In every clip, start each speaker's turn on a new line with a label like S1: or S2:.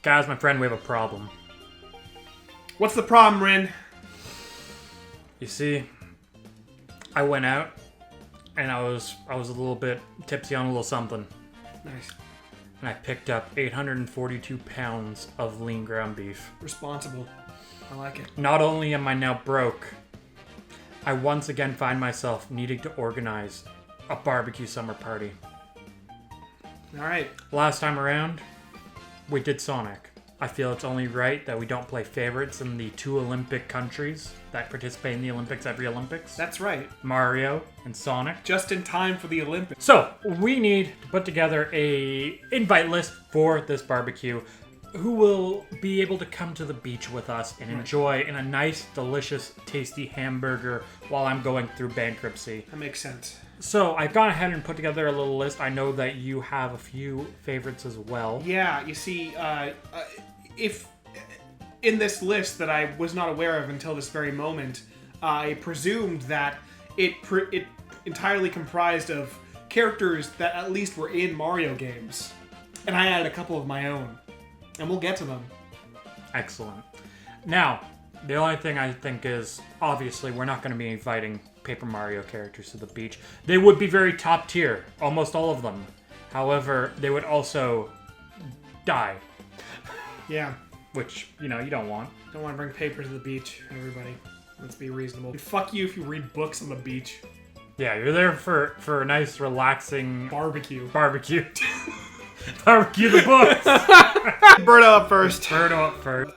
S1: Guys, my friend, we have a problem.
S2: What's the problem, Rin?
S1: You see, I went out, and I was a little bit tipsy on a little something.
S2: Nice.
S1: And I picked up 842 pounds of lean ground beef.
S2: Responsible. I like it.
S1: Not only am I now broke, I once again find myself needing to organize a barbecue summer party.
S2: Alright.
S1: Last time around, we did Sonic. I feel it's only right that we don't play favorites in the 2 Olympic countries that participate in the Olympics every Olympics.
S2: That's right.
S1: Mario and Sonic.
S2: Just in time for the Olympics.
S1: So, we need to put together a invite list for this barbecue. Who will be able to come to the beach with us and enjoy in a nice, delicious, tasty hamburger while I'm going through bankruptcy.
S2: That makes sense.
S1: So, I've gone ahead and put together a little list. I know that you have a few favorites as well.
S2: Yeah, you see, if in this list that I was not aware of until this very moment, I presumed that it entirely comprised of characters that at least were in Mario games. And I added a couple of my own. And we'll get to them.
S1: Excellent. Now, the only thing I think is, obviously, we're not going to be inviting Paper Mario characters to the beach. They would be very top tier, almost all of them. However, they would also die.
S2: Yeah.
S1: Which, you know, you don't want.
S2: Don't want to bring paper to the beach, everybody. Let's be reasonable. Fuck you if you read books on the beach.
S1: Yeah, you're there for a nice, relaxing...
S2: Barbecue.
S1: Barbecue the books!
S2: Birdo up first.
S1: Birdo up first.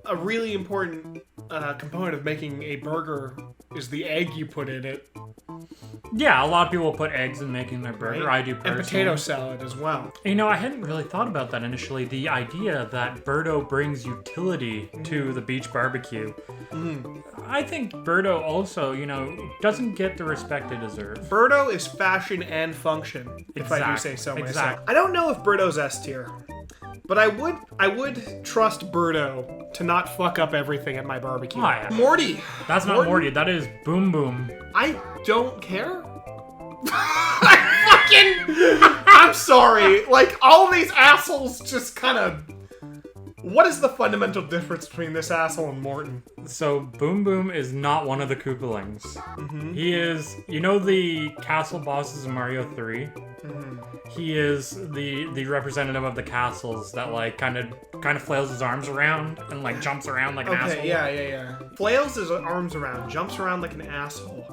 S2: A really important component of making a burger is the egg you put in it.
S1: Yeah, a lot of people put eggs in making their burger.
S2: Right?
S1: I do personally.
S2: And potato salad as well.
S1: You know, I hadn't really thought about that initially. The idea that Birdo brings utility to the beach barbecue. I think Birdo also, you know, doesn't get the respect they deserve.
S2: Birdo is fashion and function, if I do say so myself.
S1: Exactly.
S2: I don't know if Birdo's S tier, but I would trust Birdo to not fuck up everything at my barbecue.
S1: Oh, yeah.
S2: Morty.
S1: That's not Morty. That is Boom Boom.
S2: I don't care. I'm sorry. Like, all these assholes just kind of... What is the fundamental difference between this asshole and Morton?
S1: So, Boom Boom is not one of the Koopalings. He is... You know the castle bosses in Mario 3? He is the representative of the castles that, like, kind of flails his arms around and, like, jumps around like an asshole.
S2: Yeah. Flails his arms around, jumps around like an asshole.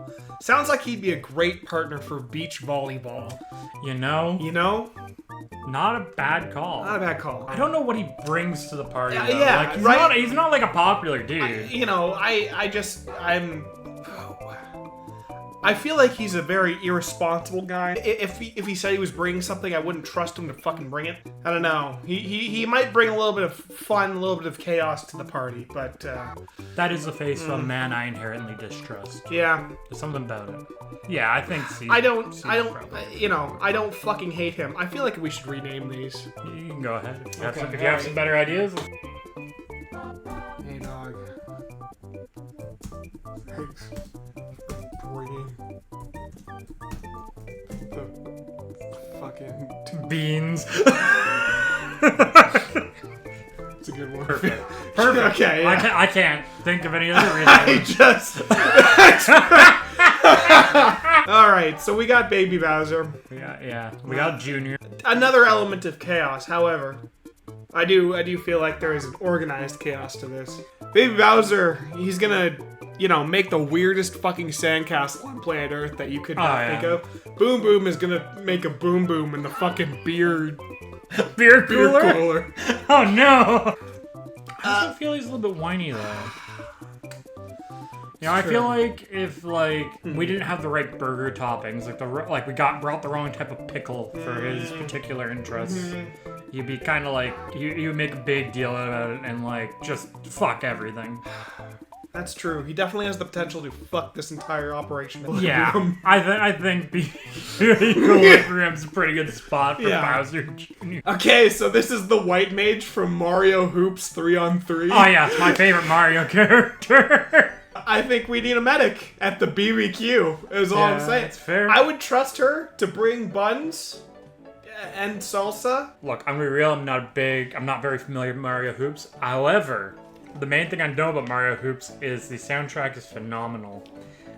S2: Sounds like he'd be a great partner for beach volleyball.
S1: You know?
S2: You know?
S1: Not a bad call.
S2: Not a bad call.
S1: I don't know what he brings to the party, though.
S2: Yeah,
S1: like, he's
S2: right?
S1: He's not like a popular dude.
S2: I feel like he's a very irresponsible guy. If he said he was bringing something, I wouldn't trust him to fucking bring it. I don't know. He might bring a little bit of fun, a little bit of chaos to the party, but...
S1: that is the face of a man I inherently distrust.
S2: Yeah.
S1: There's something about it. Yeah, I think C.
S2: I don't fucking hate him. I feel like we should rename these.
S1: You can go ahead. If you have some better ideas.
S2: Hey, dog. Thanks for bringing the fucking
S1: beans.
S2: It's a good word.
S1: Perfect.
S2: Okay, yeah.
S1: I can't think of any other reason.
S2: Alright, so we got Baby Bowser.
S1: We got Junior.
S2: Another element of chaos, however. I do feel like there is an organized chaos to this. Baby Bowser, he's gonna, make the weirdest fucking sandcastle on planet Earth that you could not think of. Boom Boom is gonna make a Boom Boom in the fucking beer cooler.
S1: Oh no! I also feel he's a little bit whiny though. I feel like if we didn't have the right burger toppings, we brought the wrong type of pickle for his particular interests, you'd be kind of like you would make a big deal about it and just fuck everything.
S2: That's true. He definitely has the potential to fuck this entire operation.
S1: Yeah, I think Equilibrium's a pretty good spot for Bowser Jr.
S2: Okay, so this is the White Mage from Mario Hoops 3-on-3.
S1: Oh yeah, it's my favorite Mario character.
S2: I think we need a medic at the BBQ, is all I'm saying.
S1: That's fair.
S2: I would trust her to bring buns and salsa.
S1: Look, I'm gonna be real. I'm not very familiar with Mario Hoops. However, the main thing I know about Mario Hoops is the soundtrack is phenomenal.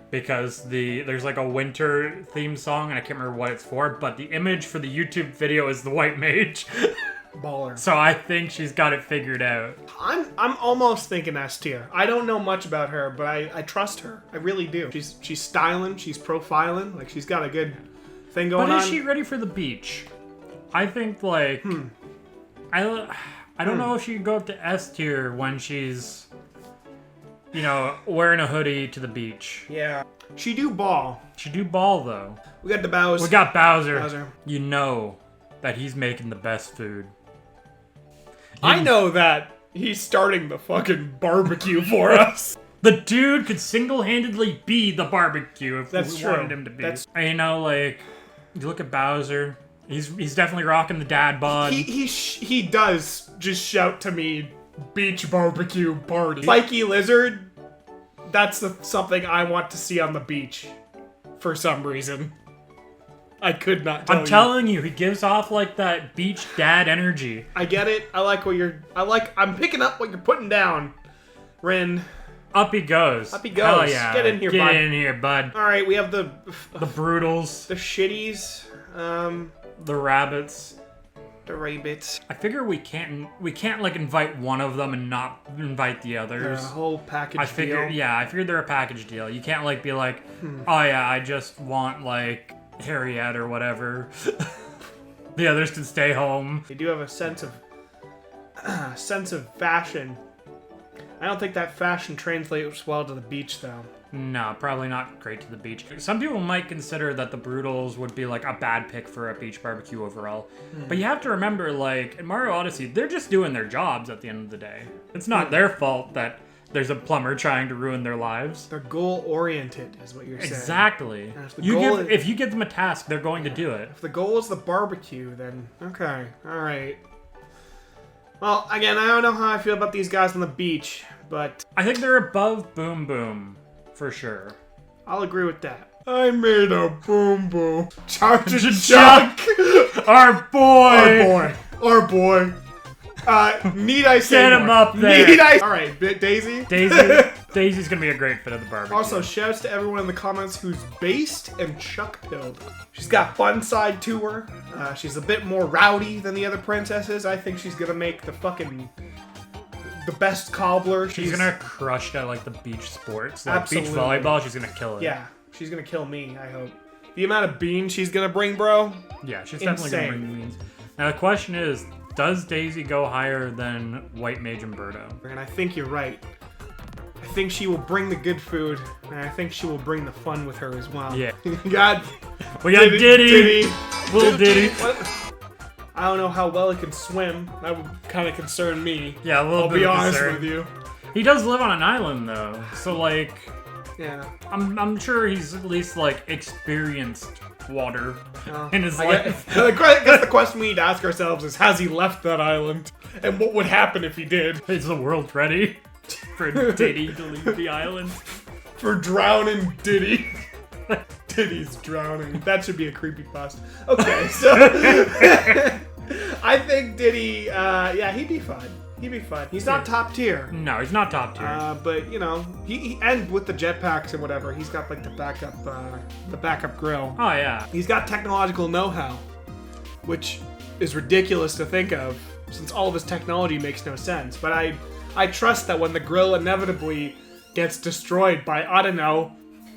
S1: Because there's like a winter theme song, and I can't remember what it's for, but the image for the YouTube video is the white mage.
S2: Baller.
S1: So I think she's got it figured out.
S2: I'm almost thinking S tier. I don't know much about her, but I trust her. I really do. She's styling, she's profiling, like she's got a good thing going on.
S1: But is she ready for the beach? I think like I don't know if she could go up to S tier when she's wearing a hoodie to the beach.
S2: Yeah. She do ball.
S1: She do ball though.
S2: We got the Bowser.
S1: We got Bowser. You know that he's making the best food.
S2: I know that he's starting the fucking barbecue for us.
S1: The dude could single-handedly be the barbecue if we wanted him to be. And you look at Bowser, he's definitely rocking the dad bod.
S2: He does just shout to me, beach barbecue party. Spiky Lizard, that's something I want to see on the beach for some reason. I could not tell
S1: I'm telling you, he gives off like that beach dad energy.
S2: I get it. I'm picking up what you're putting down, Rin.
S1: Up he goes.
S2: Up he goes.
S1: Hell yeah.
S2: Get in here, bud.
S1: Get in here, bud.
S2: All right, we have the
S1: Brutals.
S2: the shitties,
S1: The rabbits.
S2: the rabbits.
S1: I figure we can't like invite one of them and not invite the others.
S2: The whole package
S1: I figured they're a package deal. You can't like be like, oh yeah, I just want like Harriet or whatever. The others can stay home.
S2: They do have a sense of fashion. I don't think that fashion translates well to the beach though.
S1: No, probably not great to the beach. Some people might consider that the Brutals would be like a bad pick for a beach barbecue overall. But you have to remember, like, in Mario Odyssey, they're just doing their jobs at the end of the day. It's not their fault that there's a plumber trying to ruin their lives.
S2: They're goal-oriented, is what you're saying.
S1: Exactly. If you give them a task, they're going to do it.
S2: If the goal is the barbecue, then okay, all right. Well, again, I don't know how I feel about these guys on the beach, but
S1: I think they're above Boom Boom, for sure.
S2: I'll agree with that. I made a boom boom. Charge a
S1: Chuck! Our boy!
S2: Our boy. Need I say
S1: Get him
S2: more?
S1: up there.
S2: All right, Daisy.
S1: Daisy's gonna be a great fit at the barbecue.
S2: Also, shouts to everyone in the comments who's based and Chuck pilled. She's got fun side to her. She's a bit more rowdy than the other princesses. I think she's gonna make the best cobbler.
S1: She's gonna crush it at like the beach sports, like
S2: Absolutely.
S1: beach volleyball. She's gonna kill it.
S2: Yeah, she's gonna kill me. I hope. The amount of beans she's gonna bring, bro.
S1: Yeah, she's definitely gonna bring the beans. Now the question is, does Daisy go higher than White Mage and Birdo?
S2: And I think you're right. I think she will bring the good food, and I think she will bring the fun with her as well.
S1: Yeah.
S2: We got
S1: Diddy. Little Diddy.
S2: I don't know how well he can swim. That would kind of concern me.
S1: Yeah, a little
S2: I'll
S1: bit
S2: be
S1: of
S2: honest
S1: concern.
S2: with you.
S1: He does live on an island though, so like,
S2: yeah,
S1: I'm sure he's at least like experienced water in his life.
S2: I guess the question we need to ask ourselves is: has he left that island? And what would happen if he did?
S1: Is the world ready for Diddy to leave the island?
S2: For drowning Diddy. Diddy's drowning. That should be a creepypasta. Okay, so I think Diddy, yeah, he'd be fun. He'd be fun. He's not top tier.
S1: No, he's not top tier.
S2: But you know, he and with the jetpacks and whatever, he's got like the backup grill.
S1: Oh yeah.
S2: He's got technological know-how, which is ridiculous to think of, since all of his technology makes no sense. But I trust that when the grill inevitably gets destroyed by, I don't know,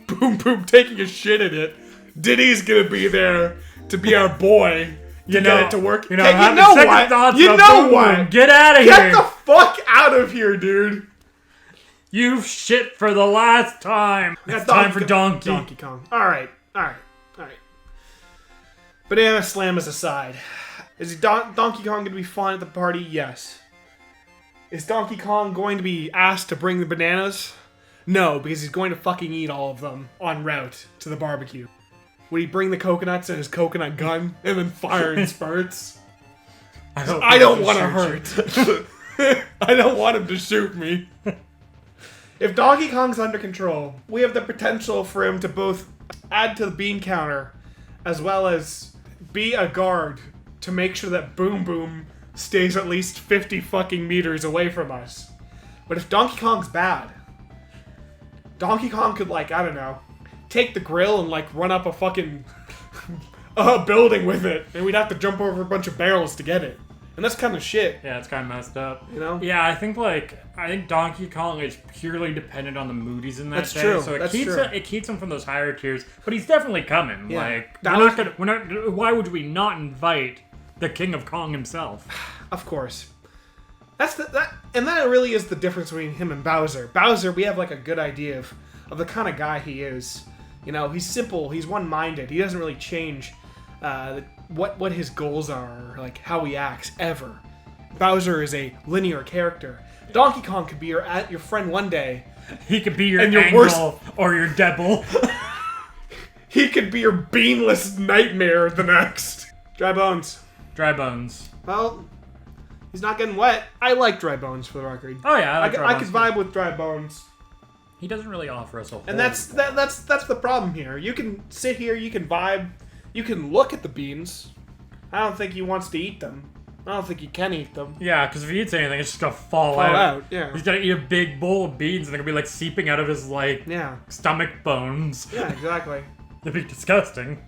S2: Boom Boom taking a shit in it, Diddy's gonna be there to be our boy. Get it to work.
S1: You know,
S2: hey, you know what? You know what?
S1: Get out of here.
S2: Get the fuck out of here, dude.
S1: You've shit for the last time. It's time for Donkey.
S2: Donkey Kong. All right. Banana Slam is aside. Is Donkey Kong going to be fun at the party? Yes. Is Donkey Kong going to be asked to bring the bananas? No, because he's going to fucking eat all of them en route to the barbecue. Would he bring the coconuts and his coconut gun and then fire in spurts? I don't want to hurt. I don't want him to shoot me. If Donkey Kong's under control, we have the potential for him to both add to the bean counter as well as be a guard to make sure that Boom Boom stays at least 50 fucking meters away from us. But if Donkey Kong's bad, Donkey Kong could, like, I don't know, take the grill and, like, run up a fucking building with it, and we'd have to jump over a bunch of barrels to get it. And that's kind of shit.
S1: Yeah, it's kind of messed up.
S2: You know?
S1: Yeah, I think Donkey Kong is purely dependent on the mood he's in that
S2: That's
S1: day.
S2: true.
S1: So
S2: That's true.
S1: it keeps him from those higher tiers, but he's definitely coming.
S2: Yeah.
S1: Like,
S2: That
S1: why would we not invite the King of Kong himself?
S2: Of course. And that really is the difference between him and Bowser. Bowser, we have like a good idea of the kind of guy he is. You know, he's simple, he's one-minded, he doesn't really change what his goals are, or like how he acts, ever. Bowser is a linear character. Donkey Kong could be your friend one day.
S1: He could be your
S2: And your
S1: Angle
S2: worst-
S1: or your Devil.
S2: He could be your beanless nightmare the next. Dry Bones.
S1: Dry Bones.
S2: Well, he's not getting wet. I like Dry Bones, for the record.
S1: Oh yeah,
S2: I could vibe with Dry Bones.
S1: He doesn't really offer us a whole.
S2: And that's the problem here. You can sit here, you can vibe, you can look at the beans. I don't think he wants to eat them. I don't think he can eat them.
S1: Yeah, because if he eats anything, it's just gonna fall
S2: Fall out, yeah.
S1: He's gonna eat a big bowl of beans, and they're gonna be like seeping out of his
S2: Yeah.
S1: stomach bones.
S2: Yeah, exactly.
S1: It'd be disgusting.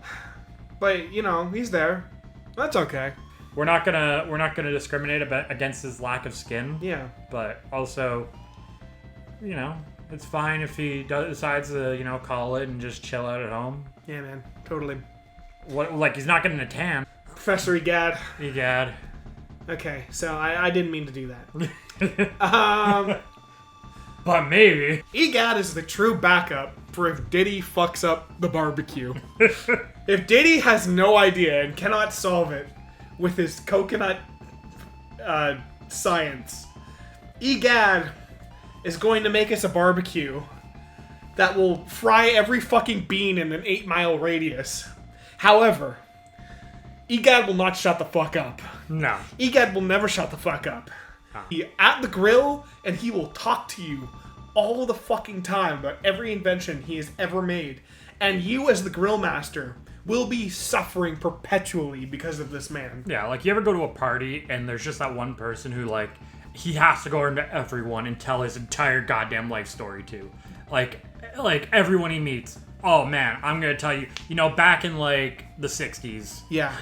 S2: But you know, he's there. That's okay.
S1: We're not gonna discriminate against his lack of skin.
S2: Yeah.
S1: But also, you know, it's fine if he decides to call it and just chill out at home.
S2: Yeah, man. Totally.
S1: Like he's not getting a tan.
S2: Professor Egad.
S1: Egad.
S2: Okay, so I didn't mean to do that.
S1: But maybe.
S2: Egad is the true backup for if Diddy fucks up the barbecue. If Diddy has no idea and cannot solve it with his coconut science, Egad is going to make us a barbecue that will fry every fucking bean in an 8-mile radius. However, Egad will not shut the fuck up.
S1: No.
S2: Egad will never shut the fuck up. He at the grill, and he will talk to you all the fucking time about every invention he has ever made. And you, as the grill master, will be suffering perpetually because of this man.
S1: Yeah, like you ever go to a party and there's just that one person who like he has to go into everyone and tell his entire goddamn life story to. Like everyone he meets. Oh man, I'm gonna tell you, back in like the 60s.
S2: Yeah.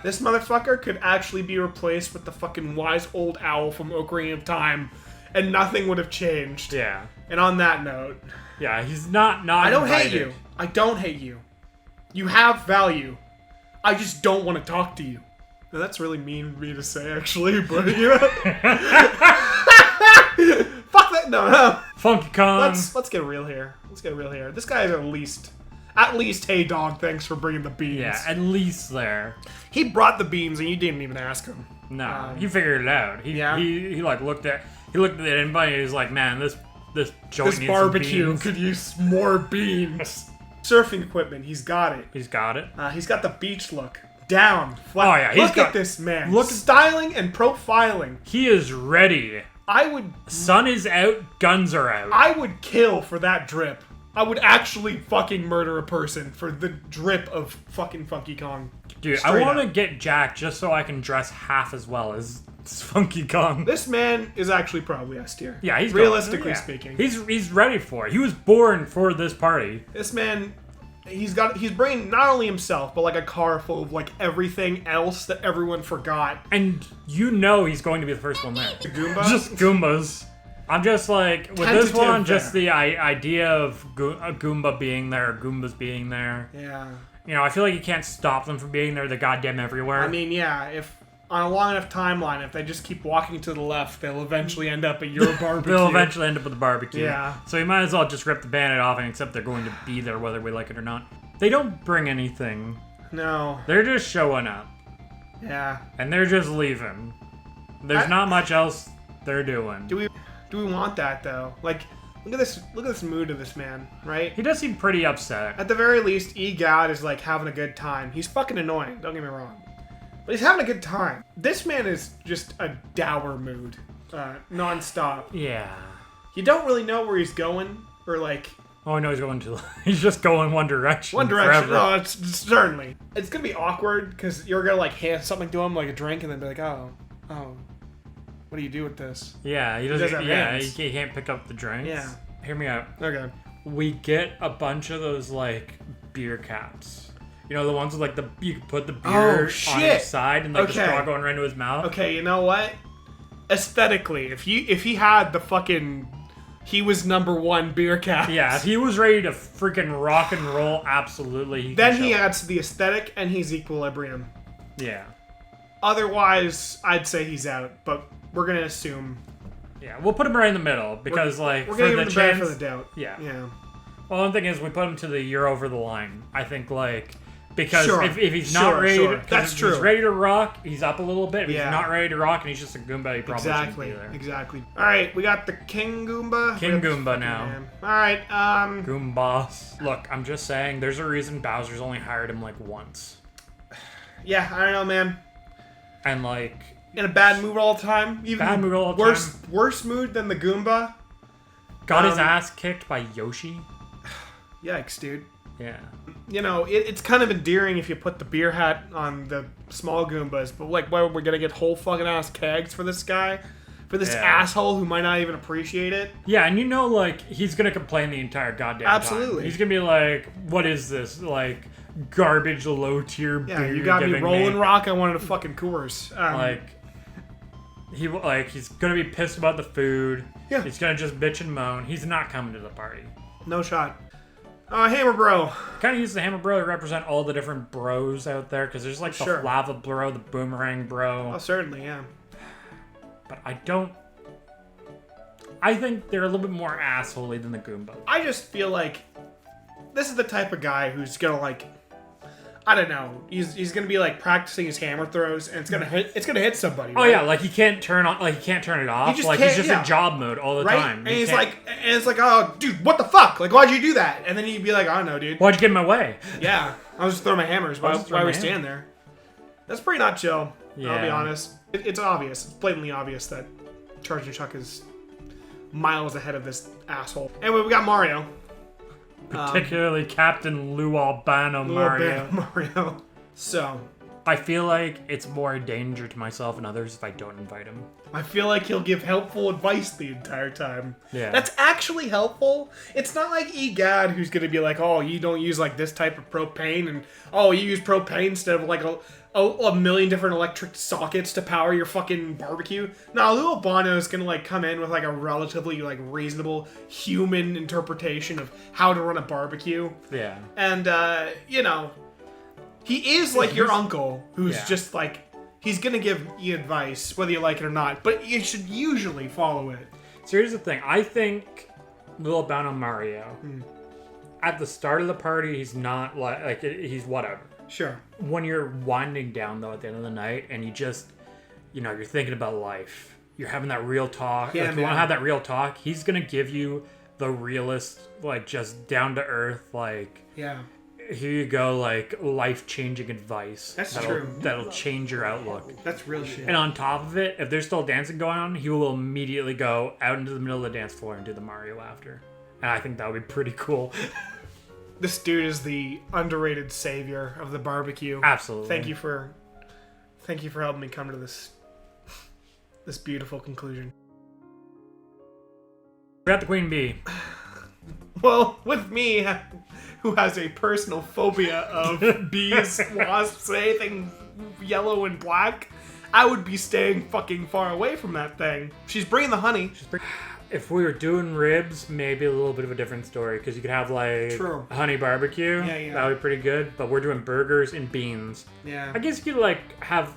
S2: This motherfucker could actually be replaced with the fucking wise old owl from Ocarina of Time, and nothing would have changed.
S1: Yeah.
S2: And on that note...
S1: Yeah, he's not
S2: I don't
S1: invited.
S2: hate you. I don't hate you. You have value. I just don't want to talk to you. Now, that's really mean of me to say, actually, but, Fuck that. No.
S1: Funky Kong.
S2: Let's get real here. This guy is at least, hey dog, thanks for bringing the beans.
S1: Yeah, at least there.
S2: He brought the beans and you didn't even ask him.
S1: No, he figured it out. He looked at anybody and he was like, man, this joint needs
S2: barbecue
S1: some beans.
S2: could use more beans. Surfing equipment, he's got it.
S1: He's got it.
S2: He's got the beach look. Down, flat.
S1: Oh yeah,
S2: look at this man.
S1: Look,
S2: styling and profiling.
S1: He is ready. Sun is out, guns are out.
S2: I would kill for that drip. I would actually fucking murder a person for the drip of fucking Funky Kong.
S1: Dude,
S2: Straight
S1: I want to
S2: up.
S1: get Jack just so I can dress half as well as Funky Kong.
S2: This man is actually probably S tier.
S1: Yeah, he's
S2: realistically speaking.
S1: He's ready for it. He was born for this party.
S2: This man, he's bringing not only himself, but like a car full of like everything else that everyone forgot.
S1: And he's going to be the first one there.
S2: The Goomba?
S1: Just Goombas. I'm just like, with this
S2: Tentative
S1: one, just
S2: there.
S1: the idea of a Goomba being there, or Goombas being there.
S2: Yeah.
S1: I feel like you can't stop them from being there. They're goddamn everywhere.
S2: I mean, yeah, if on a long enough timeline, if they just keep walking to the left, they'll eventually end up at your barbecue.
S1: They'll eventually end up with a barbecue.
S2: Yeah.
S1: So you might as well just rip the Band-Aid off and accept they're going to be there whether we like it or not. They don't bring anything.
S2: No.
S1: They're just showing up.
S2: Yeah.
S1: And they're just leaving. There's not much else they're doing.
S2: Do we want that though? Like, look at this mood of this man, right?
S1: He does seem pretty upset.
S2: At the very least, Egad is like having a good time. He's fucking annoying, don't get me wrong. But he's having a good time. This man is just a dour mood. Non-stop.
S1: Yeah.
S2: You don't really know where he's going, or like
S1: Oh, no, he's going to. He's just going one direction.
S2: One direction.
S1: Forever.
S2: No, it's certainly. It's gonna be awkward because you're gonna like hand something to him, like a drink, and then be like, oh, what do you do with this?
S1: Yeah, he
S2: doesn't
S1: doesn't.
S2: have
S1: Yeah,
S2: hands.
S1: he can't pick up the drinks.
S2: Yeah.
S1: Hear me out.
S2: Okay.
S1: We get a bunch of those like beer caps. You know, the ones with like you can put the beer on
S2: shit.
S1: his side and like the
S2: Okay.
S1: straw going right into his mouth.
S2: Okay, you know what? Aesthetically, if he had the fucking, he was #1 beer cap.
S1: Yeah, if he was ready to freaking rock and roll, absolutely.
S2: Then he adds to the aesthetic and he's equilibrium.
S1: Yeah.
S2: Otherwise, I'd say he's out, but we're gonna assume.
S1: Yeah, we'll put him right in the middle because
S2: we're
S1: for
S2: gonna give
S1: the
S2: him the
S1: chance.
S2: benefit of the doubt.
S1: Yeah.
S2: Yeah.
S1: Well, one thing is we put him to the you're over the line. I think like because
S2: Sure.
S1: if he's not ready,
S2: Sure.
S1: to,
S2: That's
S1: if
S2: true.
S1: he's ready to rock, he's up a little bit. If
S2: Yeah.
S1: he's not ready to rock and he's just a Goomba, he probably shouldn't be there.
S2: Exactly. All right, we got the King Goomba.
S1: King Goomba now.
S2: Man. All right.
S1: Goomboss. Look, I'm just saying, there's a reason Bowser's only hired him like once,
S2: Yeah, I don't know, man.
S1: and like
S2: In a bad mood all the time. Even
S1: Bad mood all the
S2: worse mood than the Goomba.
S1: got his ass kicked by Yoshi.
S2: Yikes, dude.
S1: Yeah.
S2: You know, it's kind of endearing if you put the beer hat on the small Goombas, but like, why we're gonna get whole fucking ass kegs for this guy? For this
S1: Yeah.
S2: asshole who might not even appreciate it?
S1: Yeah, and you know, like, he's gonna complain the entire goddamn
S2: Absolutely.
S1: time. He's gonna be like, what is this? Like, garbage low-tier
S2: Yeah,
S1: beer
S2: you got me
S1: giving
S2: rolling rock, I wanted a fucking Coors.
S1: He's gonna be pissed about the food.
S2: Yeah.
S1: He's gonna just bitch and moan. He's not coming to the party.
S2: No shot. Hammer Bro.
S1: Kind of use the Hammer Bro to represent all the different bros out there, because there's like the
S2: Sure.
S1: Lava Bro, the Boomerang Bro.
S2: Oh, certainly, yeah.
S1: But I think they're a little bit more assholey than the Goomba.
S2: I just feel like this is the type of guy who's gonna like, I don't know. He's gonna be like practicing his hammer throws, and it's gonna hit somebody.
S1: Oh
S2: right?
S1: yeah, like he can't turn it off.
S2: just
S1: Like
S2: can't-
S1: he's just
S2: yeah.
S1: in job mode all the
S2: right?
S1: time.
S2: And
S1: He
S2: he's
S1: can't-
S2: like, oh, dude, what the fuck? Like, why'd you do that? And then you'd be like, I don't know, dude.
S1: why'd you get in my way?
S2: Yeah, I was just throwing my hammers. Why
S1: just throwing
S2: we
S1: my
S2: stand there? That's pretty not chill. I'll be
S1: Yeah.
S2: honest. It's obvious. It's blatantly obvious that Charging Chuck is miles ahead of this asshole. Anyway, we got Mario.
S1: Particularly Captain Lou Albano Mario.
S2: Mario. So,
S1: I feel like it's more a danger to myself and others if I don't invite him.
S2: I feel like he'll give helpful advice the entire time.
S1: Yeah.
S2: That's actually helpful. It's not like Egad who's going to be like, oh, you don't use like this type of propane, and oh, you use propane instead of like a million different electric sockets to power your fucking barbecue. No, Lou Albano is going to like come in with like a relatively like reasonable human interpretation of how to run a barbecue.
S1: Yeah.
S2: And, you know, he is like your uncle who's
S1: Yeah.
S2: just like, he's going to give you advice, whether you like it or not, but you should usually follow it.
S1: So here's the thing. I think Lil Albano Mario, at the start of the party, he's not like he's whatever.
S2: Sure.
S1: When you're winding down, though, at the end of the night, and you just, you're thinking about life. You're having that real talk.
S2: Yeah,
S1: if you want
S2: man.
S1: to have that real talk, he's going to give you the realest, like, just down-to-earth, like,
S2: Yeah.
S1: here you go, like, life-changing advice.
S2: That's
S1: that'll,
S2: true.
S1: That'll change your outlook.
S2: That's real shit.
S1: And on top of it, if there's still dancing going on, he will immediately go out into the middle of the dance floor and do the Mario after. And I think that would be pretty cool.
S2: This dude is the underrated savior of the barbecue.
S1: Absolutely.
S2: Thank you for helping me come to this beautiful conclusion.
S1: We got the Queen Bee.
S2: Well, with me, who has a personal phobia of bees, wasps, anything yellow and black, I would be staying fucking far away from that thing. She's bringing the honey.
S1: If we were doing ribs, maybe a little bit of a different story, because you could have, like,
S2: True.
S1: honey barbecue.
S2: Yeah.
S1: That would be pretty good. But we're doing burgers and beans.
S2: Yeah.
S1: I guess you could, like, have...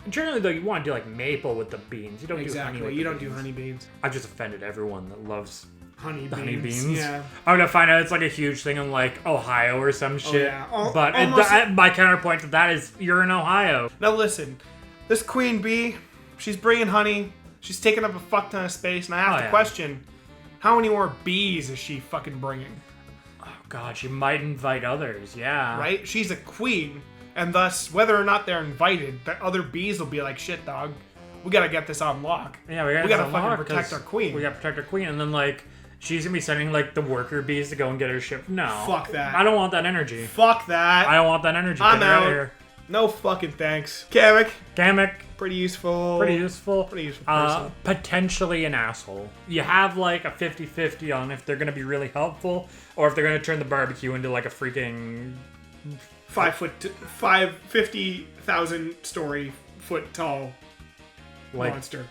S1: Generally, though, you want to do, like, maple with the beans. You don't do honey
S2: Exactly.
S1: with
S2: You
S1: the
S2: don't do
S1: beans.
S2: honey beans.
S1: I've just offended everyone that loves
S2: Honey
S1: honey
S2: beans.
S1: beans.
S2: Yeah.
S1: I'm gonna find out it's like a huge thing in like Ohio or some shit.
S2: yeah.
S1: But
S2: Almost-
S1: my counterpoint to that is you're in Ohio.
S2: Now listen, this queen bee, she's bringing honey. She's taking up a fuck ton of space, and I have to
S1: yeah.
S2: question, how many more bees is she fucking bringing?
S1: Oh god, she might invite others. Yeah.
S2: Right? She's a queen, and thus, whether or not they're invited, the other bees will be like, shit, dog, we gotta get this on lock.
S1: Yeah,
S2: We gotta fucking
S1: unlock
S2: protect
S1: 'cause
S2: our queen.
S1: We gotta protect our queen, and then like she's gonna be sending like the worker bees to go and get her ship. No.
S2: Fuck that.
S1: I don't want that energy.
S2: Fuck that.
S1: I don't want that energy.
S2: I'm
S1: Get her out
S2: out.
S1: of here.
S2: No fucking thanks. Kamek.
S1: Kamek.
S2: Pretty useful.
S1: Pretty useful.
S2: Pretty useful person.
S1: Potentially an asshole. You have like a 50-50 on if they're gonna be really helpful or if they're gonna turn the barbecue into like a freaking
S2: 50,000 story foot tall
S1: like
S2: monster.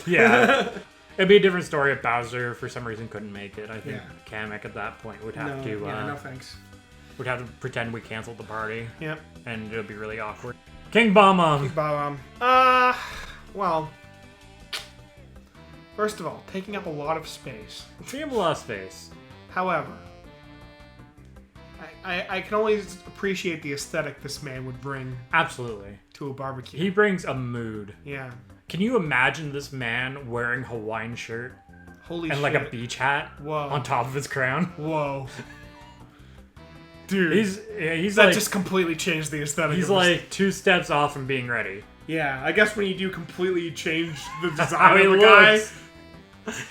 S1: Yeah. It'd be a different story if Bowser for some reason couldn't make it. I think
S2: Yeah.
S1: Kamek at that point would have
S2: No,
S1: to
S2: no thanks.
S1: would have to pretend we canceled the party.
S2: Yep.
S1: And it would be really awkward. King Bomb.
S2: Well, first of all, taking up a lot of space.
S1: We have a lot of space.
S2: However, I can always appreciate the aesthetic this man would bring
S1: Absolutely.
S2: to a barbecue.
S1: He brings a mood.
S2: Yeah.
S1: Can you imagine this man wearing Hawaiian shirt
S2: Holy
S1: and
S2: shit.
S1: like a beach hat
S2: Whoa.
S1: on top of his crown?
S2: Whoa. Dude.
S1: He's
S2: that
S1: like
S2: just completely changed the aesthetic.
S1: he's
S2: of this.
S1: like 2 steps off from being ready.
S2: Yeah, I guess when you do completely change the
S1: How
S2: design
S1: he
S2: of the guy,
S1: looks.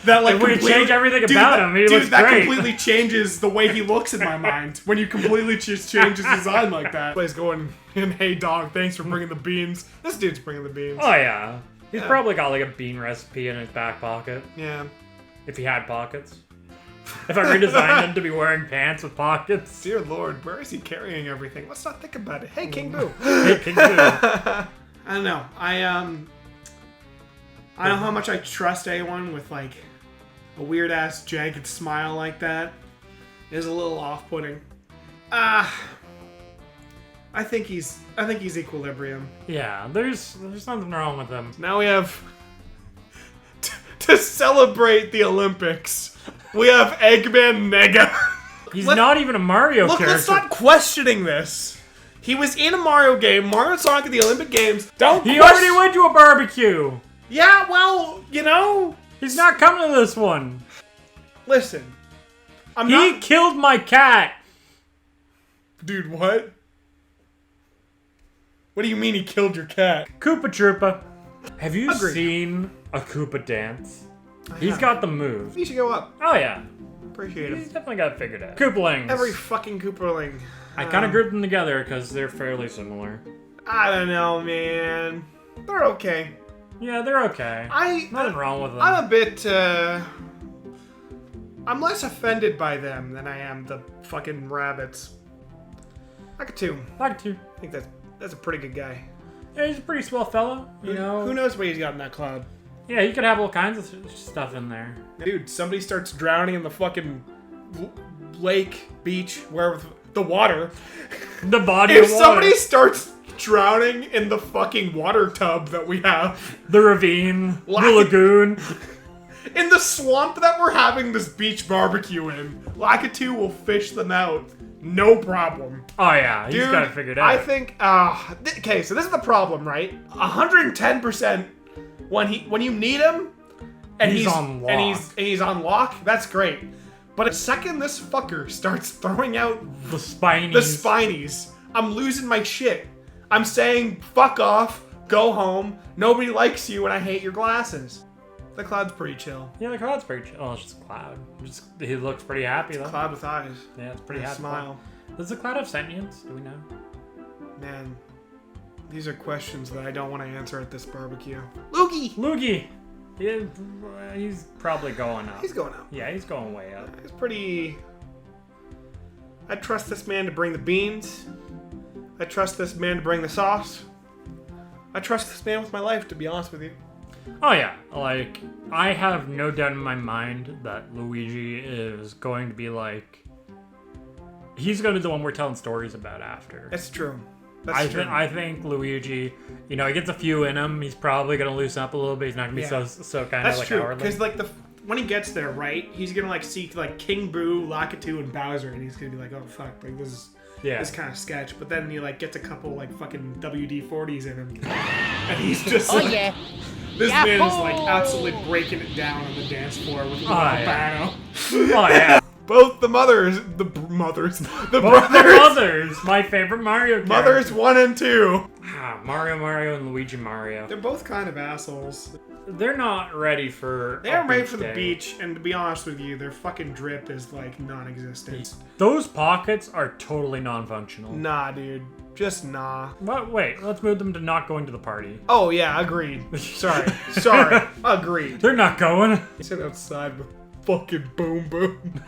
S2: that like
S1: If we
S2: completely-
S1: change everything
S2: dude,
S1: about
S2: that-
S1: him, he
S2: dude,
S1: looks
S2: that
S1: great.
S2: completely changes the way he looks in my mind when you completely just change his design like that. Play's going in, hey dog, thanks for bringing the beans. This dude's bringing the beans.
S1: Oh yeah. He's
S2: Yeah.
S1: probably got like a bean recipe in his back pocket.
S2: Yeah.
S1: If he had pockets. If I redesigned him to be wearing pants with pockets.
S2: Dear Lord, where is he carrying everything? Let's not think about it. Hey, King Boo.
S1: Hey, King Boo.
S2: I don't know. I don't know how much I trust anyone with like a weird ass jagged smile like that. It is a little off-putting. I think he's equilibrium.
S1: Yeah, there's nothing wrong with him.
S2: Now we have to celebrate the Olympics. We have Eggman Nega.
S1: He's not even a Mario
S2: Look,
S1: character.
S2: let's not questioning this. He was in a Mario game, Mario and Sonic at the Olympic Games. Don't
S1: He
S2: question-
S1: already went to a barbecue.
S2: Yeah, well, you know.
S1: He's not coming to this one.
S2: Listen,
S1: He killed my cat.
S2: Dude, what? What do you mean he killed your cat?
S1: Koopa Troopa. Have you
S2: Agreed.
S1: seen a Koopa dance? He's got the move.
S2: You should go up.
S1: Oh yeah.
S2: Appreciate
S1: He's
S2: it.
S1: definitely got it figured out. Koopalings.
S2: Every fucking Kooperling.
S1: I kind of grouped them together because they're fairly similar.
S2: I don't know, man. They're okay.
S1: Yeah, they're okay. Nothing wrong with them.
S2: I'm a bit, I'm less offended by them than I am the fucking rabbits. Lakitu.
S1: Like to.
S2: I think that's a pretty good guy.
S1: Yeah, he's a pretty swell fellow. You know.
S2: Who knows what he's got in that cloud?
S1: Yeah, he could have all kinds of stuff in there.
S2: Dude, somebody starts drowning in the fucking lake, beach, wherever the water.
S1: The body
S2: If
S1: of water.
S2: somebody starts drowning in the fucking water tub that we have,
S1: The ravine. The
S2: Like-
S1: lagoon.
S2: in the swamp that we're having this beach barbecue in, Lakitu will fish them out. No problem.
S1: Oh yeah, he's
S2: Dude,
S1: got it figured out.
S2: I think, okay, so this is the problem, right? 110% when you need him, and
S1: He's on lock.
S2: and he's on lock, that's great. But the second this fucker starts throwing out
S1: the spinies.
S2: the spinies, I'm losing my shit. I'm saying, fuck off, go home, nobody likes you, and I hate your glasses. The cloud's pretty chill.
S1: Yeah, the cloud's pretty chill. Oh, it's just a cloud. He looks pretty happy though.
S2: Cloud with eyes.
S1: Yeah, it's pretty
S2: And a
S1: happy.
S2: smile.
S1: Does the cloud have sentience? Do we know?
S2: Man, these are questions that I don't want to answer at this barbecue. Loogie!
S1: Loogie! Yeah, he's probably going up.
S2: He's going up.
S1: Yeah, he's going way up.
S2: It's pretty... I trust this man to bring the beans. I trust this man to bring the sauce. I trust this man with my life, to be honest with you.
S1: Oh yeah, like, I have no doubt in my mind that Luigi is going to be like... He's going to be the one we're telling stories about after.
S2: That's true. That's true.
S1: I think Luigi, you know, he gets a few in him. He's probably going to loosen up a little bit. He's not going to be so kind of
S2: That's
S1: like
S2: true.
S1: cowardly.
S2: Because like when he gets there, right, he's gonna like see like King Boo, Lakitu, and Bowser, and he's gonna be like, oh fuck, like this is kind of sketch. But then he like gets a couple like fucking WD-40s in him, and he's just like,
S3: yeah.
S2: this man is like absolutely breaking it down on the dance floor with Albano.
S1: Oh yeah.
S2: Both the mothers,
S1: Both
S2: brothers,
S1: the mothers, my favorite Mario character.
S2: mothers 1 and 2.
S1: Mario, and Luigi Mario.
S2: They're both kind of assholes.
S1: They're not ready for.
S2: They are ready for the
S1: day.
S2: beach, and to be honest with you, their fucking drip is like non-existent.
S1: Those pockets are totally non-functional.
S2: Nah, dude. Just nah.
S1: What? Wait, let's move them to not going to the party.
S2: Oh, yeah, agreed. Sorry. Agreed.
S1: They're not going.
S2: Sit outside with fucking boom boom.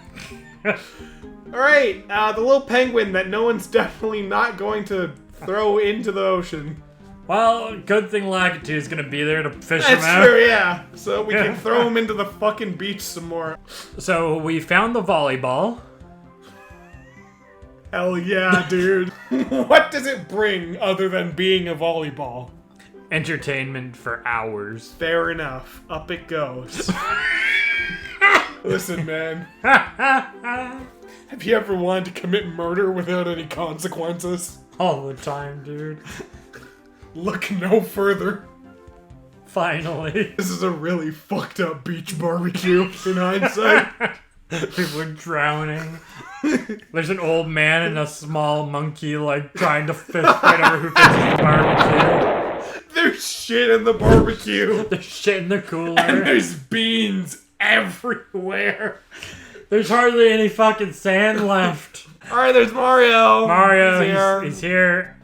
S2: Alright, the little penguin that no one's definitely not going to throw into the ocean.
S1: Well, good thing Lakitu is gonna be there to fish him out.
S2: That's true, yeah. So we can throw him into the fucking beach some more.
S1: So we found the volleyball.
S2: Hell yeah, dude. What does it bring other than being a volleyball?
S1: Entertainment for hours.
S2: Fair enough. Up it goes. Listen, man. Have you ever wanted to commit murder without any consequences?
S1: All the time, dude.
S2: Look no further.
S1: Finally.
S2: This is a really fucked up beach barbecue in hindsight.
S1: People are drowning. There's an old man and a small monkey, like, trying to fish whatever who fits in the barbecue.
S2: There's shit in the barbecue.
S1: There's shit in the cooler.
S2: And there's beans everywhere.
S1: There's hardly any fucking sand left.
S2: Alright, there's Mario.
S1: Mario, he's here.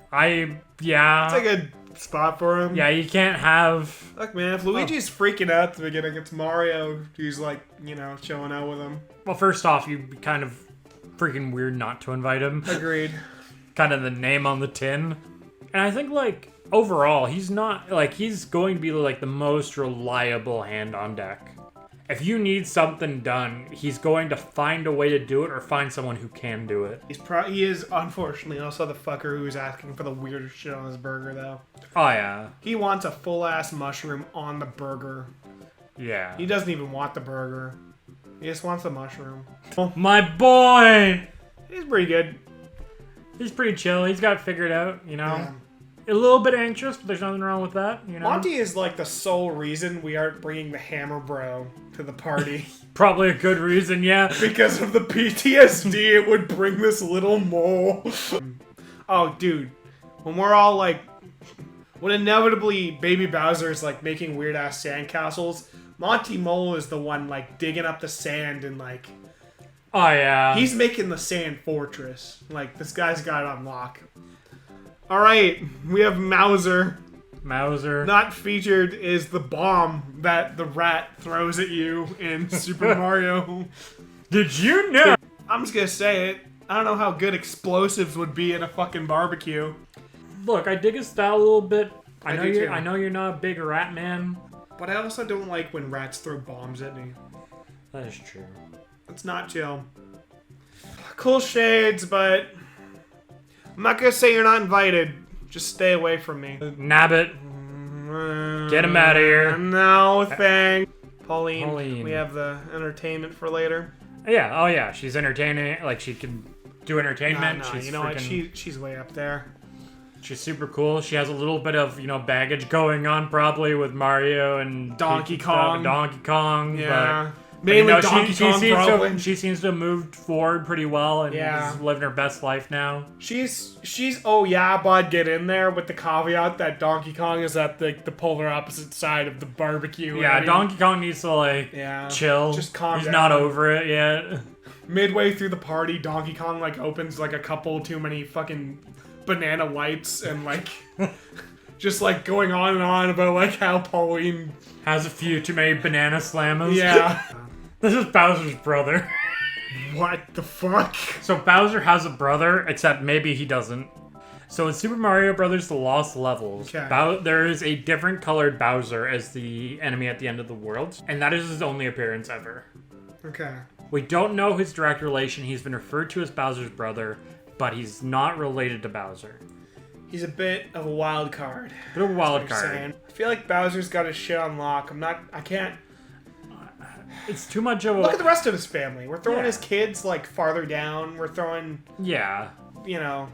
S1: Yeah.
S2: It's like a spot for him.
S1: Yeah, you can't have...
S2: Look, man, if Luigi's freaking out at the beginning, it's Mario who's, like, you know, chilling out with him.
S1: Well, first off, you'd be kind of freaking weird not to invite him.
S2: Agreed.
S1: Kind of the name on the tin. And I think, like, overall, he's not... Like, he's going to be, like, the most reliable hand on deck. If you need something done, he's going to find a way to do it or find someone who can do it.
S2: He is, unfortunately, also the fucker who's asking for the weirdest shit on his burger, though.
S1: Oh, yeah.
S2: He wants a full-ass mushroom on the burger.
S1: Yeah.
S2: He doesn't even want the burger. He just wants the mushroom.
S1: My boy!
S2: He's pretty good.
S1: He's pretty chill. He's got it figured out, you know?
S2: Yeah.
S1: A little bit anxious, but there's nothing wrong with that, you know?
S2: Monty is like the sole reason we aren't bringing the Hammer Bro to the party.
S1: Probably a good reason, yeah.
S2: Because of the PTSD it would bring this little mole. Oh, dude. When we're all like... When inevitably Baby Bowser is like making weird-ass sandcastles, Monty Mole is the one like digging up the sand and like...
S1: Oh, yeah.
S2: He's making the sand fortress. Like, this guy's got it on lock. Alright, we have Mauser. Not featured is the bomb that the rat throws at you in Super Mario.
S1: Did you know?
S2: I'm just gonna say it. I don't know how good explosives would be in a fucking barbecue.
S1: Look, I dig his style a little bit. I
S2: do
S1: know you're not a big rat man.
S2: But I also don't like when rats throw bombs at me.
S1: That is true.
S2: It's not chill. Cool shades, but... I'm not gonna say you're not invited. Just stay away from me.
S1: Nabbit. Get him out of here.
S2: No, thanks. Pauline. We have the entertainment for later.
S1: Yeah, oh yeah, she's entertaining. Like, she can do entertainment.
S2: Nah,
S1: she's
S2: you know what? She's way up there.
S1: She's super cool. She has a little bit of, you know, baggage going on probably with Mario and
S2: Donkey Kong.
S1: Yeah.
S2: Mainly
S1: you know,
S2: Donkey Kong, probably.
S1: She seems to have moved forward pretty well and is living her best life now.
S2: She's oh yeah, bud, get in there with the caveat that Donkey Kong is at the polar opposite side of the barbecue.
S1: Yeah, Donkey Kong needs to, like, chill.
S2: Just calm down.
S1: He's not over it yet.
S2: Midway through the party, Donkey Kong, like, opens, like, a couple too many fucking banana lights and, like, just, like, going on and on about, like, how Pauline...
S1: Has a few too many banana slammers.
S2: Yeah.
S1: This is Bowser's brother.
S2: What the fuck?
S1: So Bowser has a brother, except maybe he doesn't. So in Super Mario Brothers: The Lost Levels, there is a different colored Bowser as the enemy at the end of the world, and that is his only appearance ever.
S2: Okay.
S1: We don't know his direct relation. He's been referred to as Bowser's brother, but he's not related to Bowser.
S2: He's a bit of a wild card.
S1: Bit of a wild card.
S2: I feel like Bowser's got his shit on lock. I can't...
S1: It's too much of a...
S2: Look at the rest of his family. We're throwing his kids, like, farther down. We're throwing...
S1: Yeah.
S2: You know,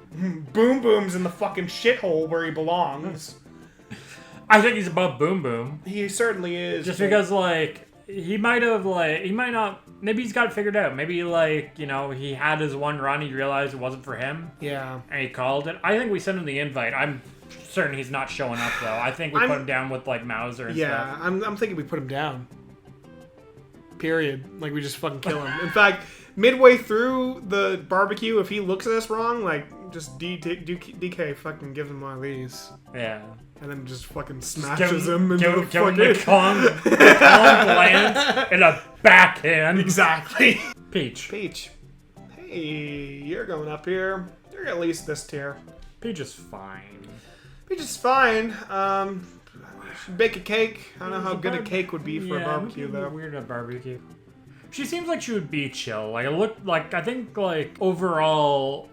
S2: Boom Boom's in the fucking shithole where he belongs.
S1: I think he's above Boom Boom.
S2: He certainly is.
S1: Just because, like, he might not... Maybe he's got it figured out. Maybe, like, you know, he had his one run, he realized it wasn't for him.
S2: Yeah.
S1: And he called it. I think we sent him the invite. I'm certain he's not showing up though. I think we put him down with like Mauser and stuff.
S2: Yeah, I'm thinking we put him down. Period. Like we just fucking kill him. In fact, midway through the barbecue, if he looks at us wrong, like just DK fucking gives him one of these.
S1: Yeah.
S2: And then just fucking smashes him into the
S1: give him
S2: fucking...
S1: the Kong lance in a backhand.
S2: Exactly.
S1: Peach.
S2: Peach. Hey, you're going up here. You're at least this tier.
S1: Peach is fine.
S2: Peach is fine. Should bake a cake. I don't know how good a cake would be for a barbecue, though.
S1: Weird at barbecue. She seems like she would be chill. Like, it looked like, I think, like, overall,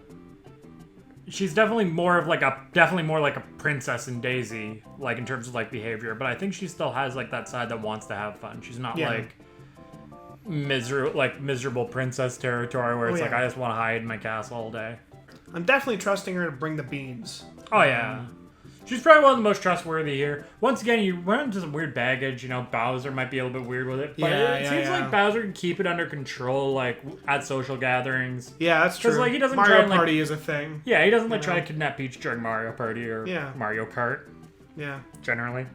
S1: she's definitely more like a princess in Daisy, like, in terms of, like, behavior. But I think she still has, like, that side that wants to have fun. She's not, like, miserable princess territory where it's like, I just want to hide in my castle all day.
S2: I'm definitely trusting her to bring the beans.
S1: Oh, yeah. She's probably one of the most trustworthy here. Once again, you run into some weird baggage. You know, Bowser might be a little bit weird with it. But it seems like Bowser can keep it under control, like, at social gatherings.
S2: Yeah, that's true.
S1: Because, like, he doesn't
S2: Mario
S1: try
S2: Party is a thing.
S1: Yeah, he doesn't, like, try to kidnap Peach during Mario Party or Mario Kart.
S2: Yeah.
S1: Generally.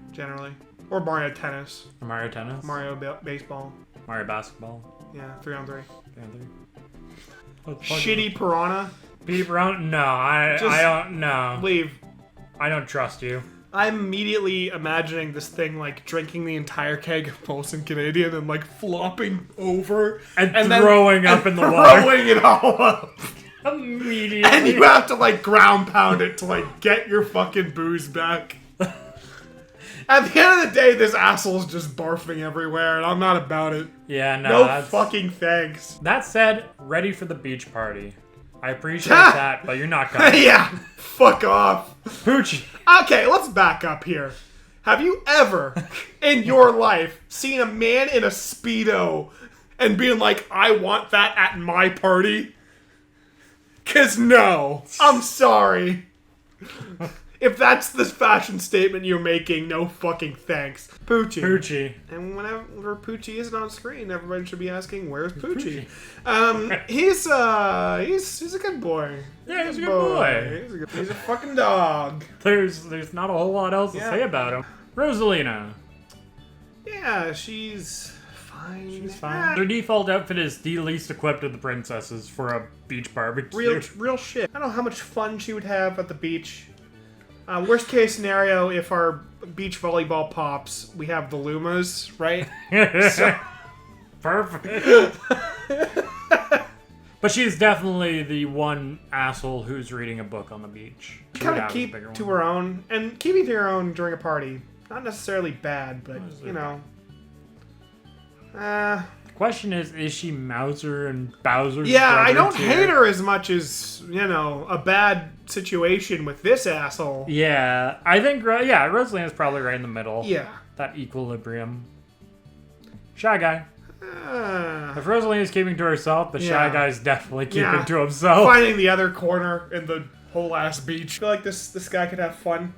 S2: Or Mario Tennis.
S1: Or Mario Tennis.
S2: Mario Baseball.
S1: Mario Basketball.
S2: Yeah, 3-on-3.
S1: 3-on-3.
S2: Shitty Piranha.
S1: Piranha? No, I don't know.
S2: Leave.
S1: I don't trust you.
S2: I'm immediately imagining this thing like drinking the entire keg of Molson Canadian and like flopping over
S1: and throwing up in the water.
S2: Throwing it all up.
S1: Immediately.
S2: And you have to like ground pound it to like get your fucking booze back. At the end of the day, this asshole's just barfing everywhere and I'm not about it.
S1: Yeah, no.
S2: No fucking thanks.
S1: That said, ready for the beach party. I appreciate that, but you're not coming.
S2: Yeah, fuck off.
S1: Poochie.
S2: Okay, let's back up here. Have you ever, in your life, seen a man in a Speedo and being like, I want that at my party? 'Cause no. I'm sorry. If that's the fashion statement you're making, no fucking thanks. Poochie. And whenever Poochie isn't on screen, everybody should be asking, where's Poochie? He's a good boy.
S1: Yeah, he's a good boy.
S2: He's a fucking dog.
S1: There's not a whole lot else to say about him. Rosalina.
S2: Yeah, she's fine.
S1: She's fine. Their default outfit is the least equipped of the princesses for a beach barbecue.
S2: Real shit. I don't know how much fun she would have at the beach. Worst case scenario, if our beach volleyball pops, we have the Lumas, right?
S1: Perfect. But she's definitely the one asshole who's reading a book on the beach.
S2: Kind of keep to her own, and keeping to her own during a party. Not necessarily bad, but, you know.
S1: Question is she Mauser and Bowser's
S2: Yeah,
S1: brother
S2: I don't
S1: tier?
S2: hate her as much as, you know, a bad situation with this asshole.
S1: Yeah, I think, Rosalina's probably right in the middle.
S2: Yeah.
S1: That equilibrium. Shy Guy.
S2: If
S1: If Rosalina's keeping to herself, the Shy Guy's definitely keeping to himself.
S2: Finding the other corner in the whole ass beach. I feel like this guy could have fun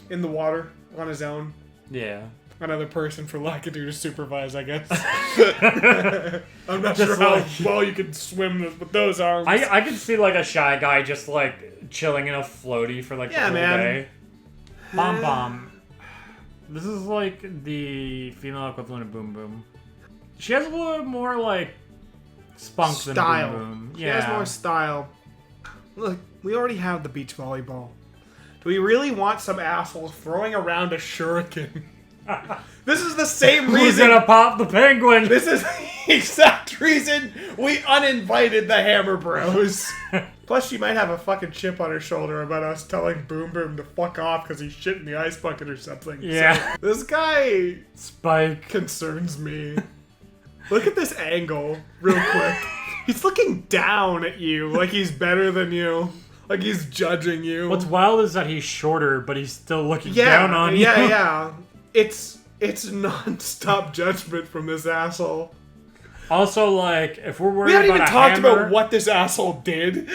S2: in the water on his own.
S1: Yeah.
S2: Another person for Lakitu to supervise, I guess. I'm not sure how well you can swim with those arms.
S1: I could see like a Shy Guy just like chilling in a floaty for like the whole day. Bom Bom. This is like the female equivalent of Boom Boom. She has a little bit more like spunk than Boom Boom.
S2: She has more style. Look, we already have the beach volleyball. Do we really want some asshole throwing around a shuriken? This is the same reason.
S1: Who's gonna pop the penguin?
S2: This is the exact reason we uninvited the Hammer Bros. Plus, she might have a fucking chip on her shoulder about us telling Boom Boom to fuck off because he's shit in the ice bucket or something.
S1: Yeah.
S2: So, this guy
S1: Spike
S2: concerns me. Look at this angle, real quick. He's looking down at you like he's better than you. Like he's judging you.
S1: What's wild is that he's shorter, but he's still looking down on you.
S2: Yeah. It's non-stop judgment from this asshole.
S1: Also, like, if we're worried
S2: we haven't
S1: about
S2: even
S1: a
S2: talked
S1: hammer,
S2: about what this asshole did.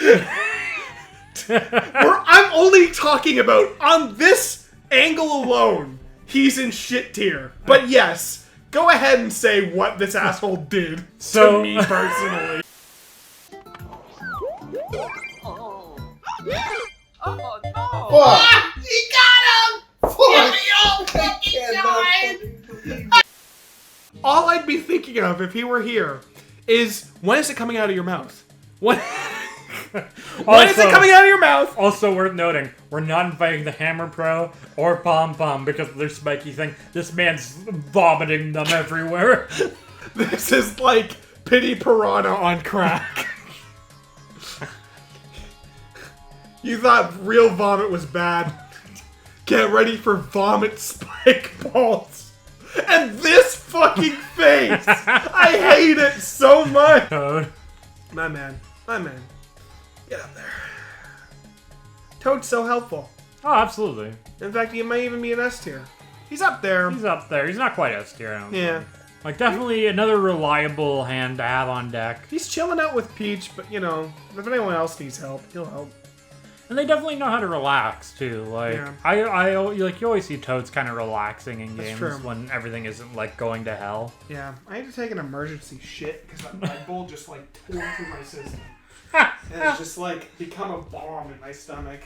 S2: I'm only talking about on this angle alone. He's in shit tier. But yes, go ahead and say what this asshole did to me personally.
S3: Oh no!
S2: Fuck! He got him! All I'd be thinking of if he were here is, when is it coming out of your mouth? When is it coming out of your mouth?
S1: Also worth noting, we're not inviting the Hammer Pro or Pom Pom because of their spiky thing. This man's vomiting them everywhere.
S2: This is like Pity Piranha on crack. You thought real vomit was bad. Get ready for vomit spike balls. And this fucking face! I hate it so much!
S1: Toad.
S2: My man. Get up there. Toad's so helpful.
S1: Oh, absolutely.
S2: In fact, he might even be an S tier. He's up there.
S1: He's up there. He's not quite S tier, I don't
S2: Yeah.
S1: think. Like, definitely another reliable hand to have on deck.
S2: He's chilling out with Peach, but, you know, if anyone else needs help, he'll help.
S1: And they definitely know how to relax, too. Like,
S2: Yeah.
S1: like, you always see Toads kind of relaxing in
S2: That's
S1: games
S2: true.
S1: when everything isn't, like, going to hell.
S2: Yeah, I had to take an emergency shit because my bowl just, like, tore through my system. And it's just, like, become a bomb in my stomach.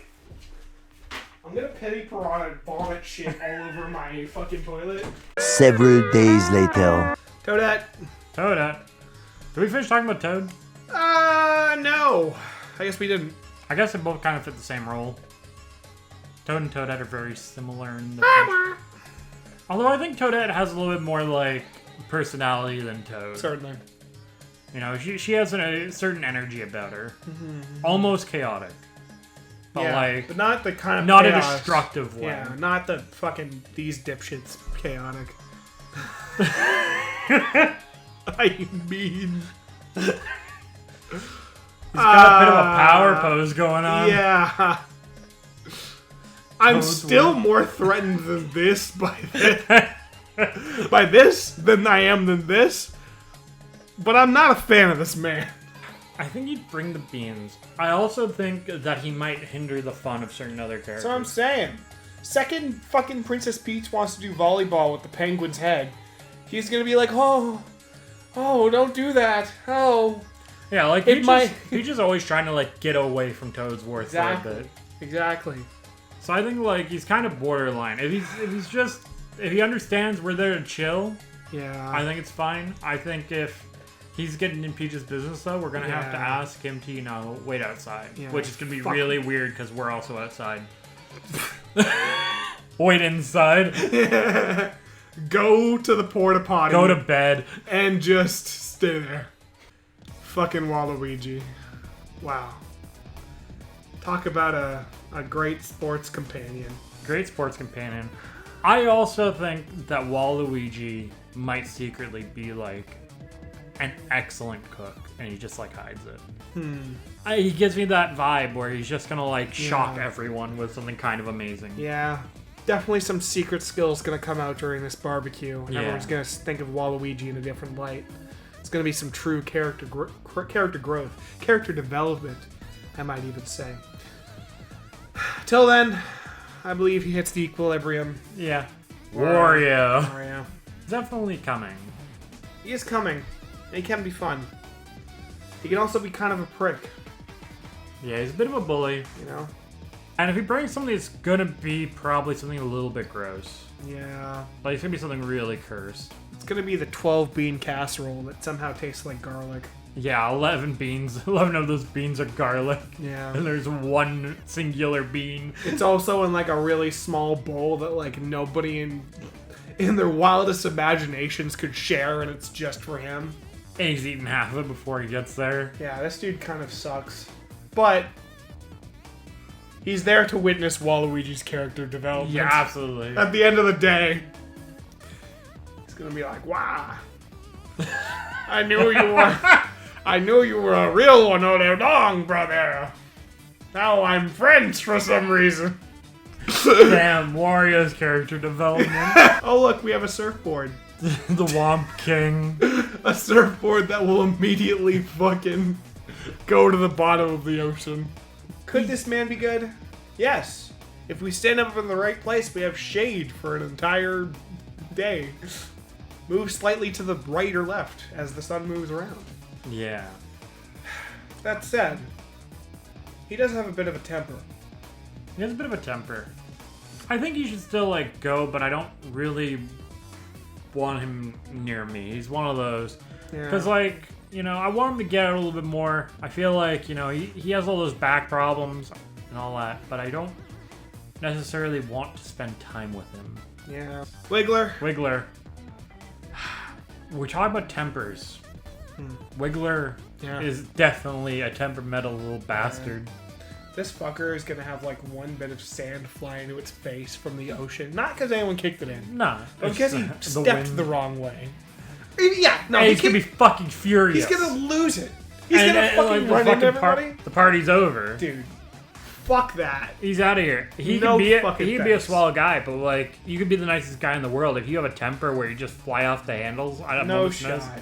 S2: I'm gonna Pity Piranha and vomit shit all over my fucking toilet.
S3: Several days later.
S2: Toadette.
S1: Toadette. Did we finish talking about Toad?
S2: No. I guess we didn't.
S1: I guess they both kind of fit the same role. Toad and Toadette are very similar in the Although I think Toadette has a little bit more, like, personality than Toad.
S2: Certainly.
S1: You know, she has a certain energy about her. Almost chaotic. But,
S2: yeah,
S1: like,
S2: but not the kind of
S1: not
S2: chaos.
S1: a destructive one.
S2: Yeah, not the fucking these dipshits chaotic. I mean,
S1: He's got a bit of a power pose going on.
S2: Yeah. I'm
S1: Toad's
S2: still more threatened than this by this than I am than this. But I'm not a fan of this man.
S1: I think he'd bring the beans. I also think that he might hinder the fun of certain other characters.
S2: So I'm saying, second fucking Princess Peach wants to do volleyball with the penguin's head. He's gonna be like, oh, don't do that. Oh.
S1: Yeah, like Peach is always trying to like get away from Toadsworth
S2: Exactly.
S1: for a bit.
S2: Exactly.
S1: So I think like he's kind of borderline. If he understands we're there to chill,
S2: Yeah.
S1: I think it's fine. I think if he's getting in Peach's business though, we're gonna have to
S2: Yeah.
S1: ask him to, you know, wait outside.
S2: Yeah.
S1: Which is gonna be
S2: Fuck.
S1: really weird because we're also outside. Wait inside.
S2: Go to the porta potty.
S1: Go to bed.
S2: And just stay there. Fucking Waluigi. Wow. Talk about a great sports companion.
S1: Great sports companion. I also think that Waluigi might secretly be like an excellent cook, and he just like hides it. He gives me that vibe where he's just gonna like shock everyone with something kind of amazing.
S2: Yeah. Definitely some secret skills gonna come out during this barbecue. And everyone's gonna think of Waluigi in a different light. It's gonna be some true character growth, character development, I might even say. Till then, I believe he hits the equilibrium.
S1: Yeah. Wario.
S2: Wario.
S1: Definitely coming.
S2: He is coming. And he can be fun. He can also be kind of a prick,
S1: Yeah, he's a bit of a bully.
S2: you know?
S1: And if he brings something that's gonna be probably something a little bit gross.
S2: Yeah.
S1: Like it's gonna be something really cursed.
S2: It's gonna be the 12-bean casserole that somehow tastes like garlic.
S1: Yeah, 11 beans. 11 of those beans are garlic.
S2: Yeah.
S1: And there's one singular bean.
S2: It's also in like a really small bowl that like nobody in their wildest imaginations could share, and it's just for him.
S1: And he's eating half of it before he gets there.
S2: Yeah, this dude kind of sucks. But he's there to witness Waluigi's character development.
S1: Yeah, absolutely.
S2: At the end of the day, he's gonna be like, "Wow, I knew you were a real one all along, brother. Now I'm friends for some reason."
S1: Damn, Wario's character development.
S2: Oh look, we have a surfboard.
S1: The Womp King.
S2: A surfboard that will immediately fucking go to the bottom of the ocean. Could this man be good? Yes. If we stand up in the right place, we have shade for an entire day. Move slightly to the right or left as the sun moves around.
S1: Yeah.
S2: That said, he does have a bit of a temper.
S1: He has a bit of a temper. I think he should still like go, but I don't really want him near me. He's one of those because like I want him to get out a little bit more. I feel like he has all those back problems and all that, but I don't necessarily want to spend time with him.
S2: Yeah. Wiggler.
S1: We're talking about tempers. Wiggler is definitely a temperamental little bastard.
S2: This fucker is gonna have like one bit of sand fly into its face from the ocean. Not because anyone kicked it in.
S1: Nah.
S2: But because he stepped the wrong way. Yeah, no,
S1: he's gonna be fucking furious.
S2: He's gonna lose it. He's gonna fucking run into everybody.
S1: The party's over.
S2: Dude, fuck that.
S1: He's out of here. He can be a swell guy, but like, you could be the nicest guy in the world. If you have a temper where you just fly off the handles, I don't know.
S2: No shot.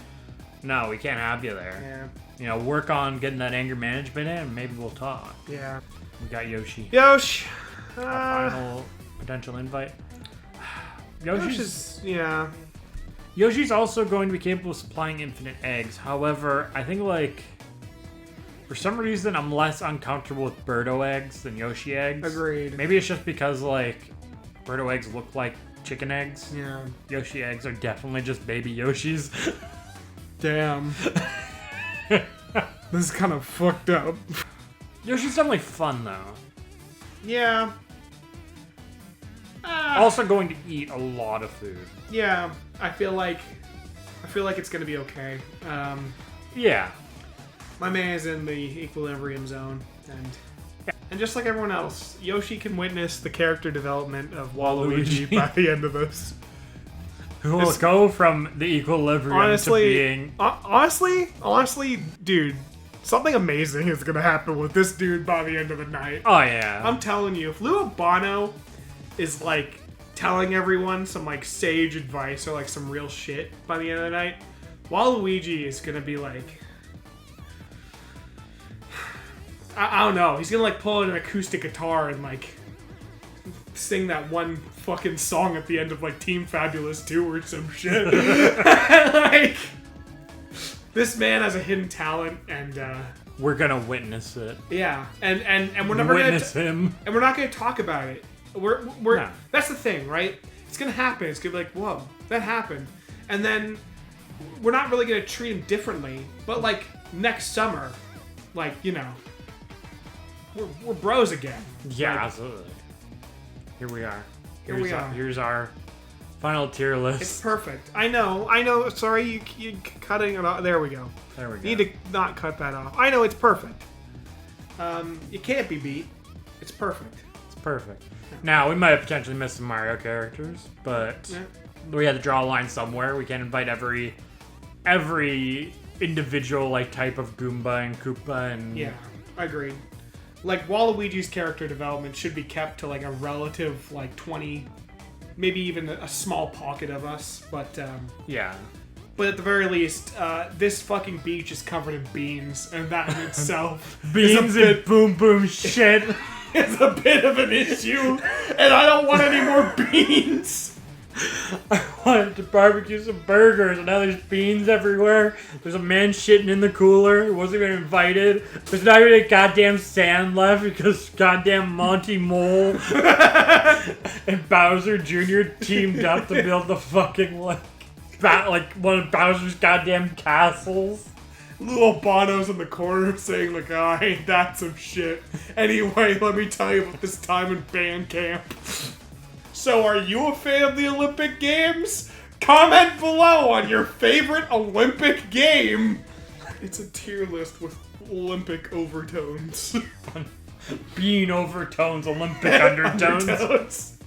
S1: No, we can't have you there. Yeah. Work on getting that anger management in, and maybe we'll talk.
S2: Yeah.
S1: We got Yoshi.
S2: Yosh.
S1: Our final potential invite. Yoshi's also going to be capable of supplying infinite eggs. However, I think like for some reason I'm less uncomfortable with Birdo eggs than Yoshi eggs.
S2: Agreed.
S1: Maybe it's just because like Birdo eggs look like chicken eggs.
S2: Yeah.
S1: Yoshi eggs are definitely just baby Yoshis.
S2: Damn. This is kind of fucked up.
S1: Yoshi's definitely fun though.
S2: Yeah.
S1: Also going to eat a lot of food.
S2: Yeah, I feel like it's gonna be okay.
S1: Yeah.
S2: My man is in the equilibrium zone, and just like everyone else, Yoshi can witness the character development of Waluigi by the end of this.
S1: Who will go from the equilibrium to being...
S2: Honestly, dude, something amazing is gonna happen with this dude by the end of the night.
S1: Oh, yeah.
S2: I'm telling you, if Lou Albano is, like, telling everyone some, like, sage advice or, like, some real shit by the end of the night, Waluigi is gonna be, like... I don't know. He's gonna, like, pull out an acoustic guitar and, like... sing that one fucking song at the end of like Team Fabulous 2 or some shit. Like, this man has a hidden talent, and
S1: we're gonna witness it.
S2: Yeah, and we're never
S1: witness him,
S2: and we're not gonna talk about it. We're no. That's the thing, right? It's gonna happen. It's gonna be like, whoa, that happened, and then we're not really gonna treat him differently. But like next summer, like we're bros again.
S1: Yeah,
S2: like,
S1: absolutely. Here we are.
S2: Here
S1: Here's our final tier list.
S2: It's perfect. I know. Sorry, you cutting it off. There we go.
S1: You
S2: need to not cut that off. I know, it's perfect. It can't be beat. It's perfect.
S1: It's perfect. Now, we might have potentially missed some Mario characters, but we had to draw a line somewhere. We can't invite every individual like type of Goomba and Koopa and...
S2: Yeah, I agree. Like, Waluigi's character development should be kept to, like, a relative, like, 20, maybe even a small pocket of us, but,
S1: yeah.
S2: But at the very least, this fucking beach is covered in beans, and that in itself
S1: beans and boom boom shit
S2: is a bit of an issue, and I don't want any more beans!
S1: I wanted to barbecue some burgers, and now there's beans everywhere. There's a man shitting in the cooler who wasn't even invited. There's not even a goddamn sand left because goddamn Monty Mole and Bowser Jr. teamed up to build the fucking like one of Bowser's goddamn castles.
S2: Lou Albano's in the corner saying like, oh, ain't that some shit. Anyway, let me tell you about this time in band camp. So, are you a fan of the Olympic Games? Comment below on your favorite Olympic game. It's a tier list with Olympic overtones.
S1: Bean overtones, Olympic undertones.